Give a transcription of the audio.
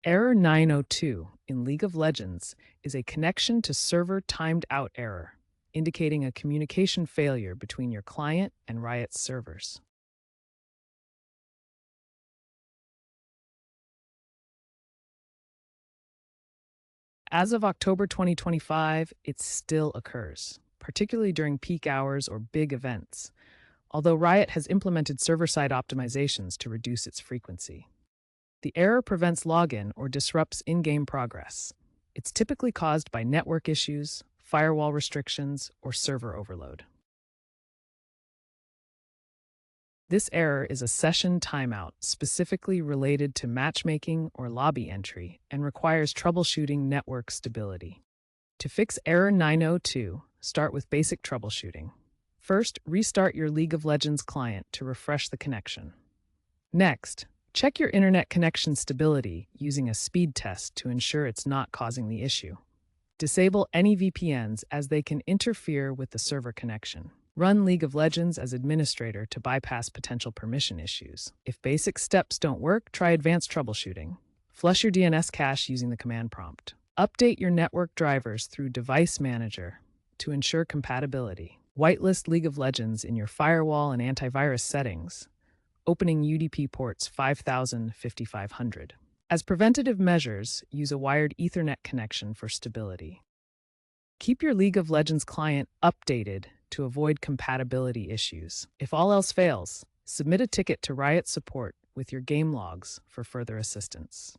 Error 902 in League of Legends is a connection to server timed out error, indicating a communication failure between your client and Riot's servers. As of October 2025, it still occurs, particularly during peak hours or big events, although Riot has implemented server-side optimizations to reduce its frequency. The error prevents login or disrupts in-game progress. It's typically caused by network issues, firewall restrictions, or server overload. This error is a session timeout specifically related to matchmaking or lobby entry and requires troubleshooting network stability. To fix error 902, start with basic troubleshooting. First, restart your League of Legends client to refresh the connection. Next, check your internet connection stability using a speed test to ensure it's not causing the issue. Disable any VPNs as they can interfere with the server connection. Run League of Legends as administrator to bypass potential permission issues. If basic steps don't work, try advanced troubleshooting. Flush your DNS cache using the command prompt. Update your network drivers through Device Manager to ensure compatibility. Whitelist League of Legends in your firewall and antivirus settings, opening UDP ports 5000-5500. As preventative measures, use a wired Ethernet connection for stability. Keep your League of Legends client updated to avoid compatibility issues. If all else fails, submit a ticket to Riot Support with your game logs for further assistance.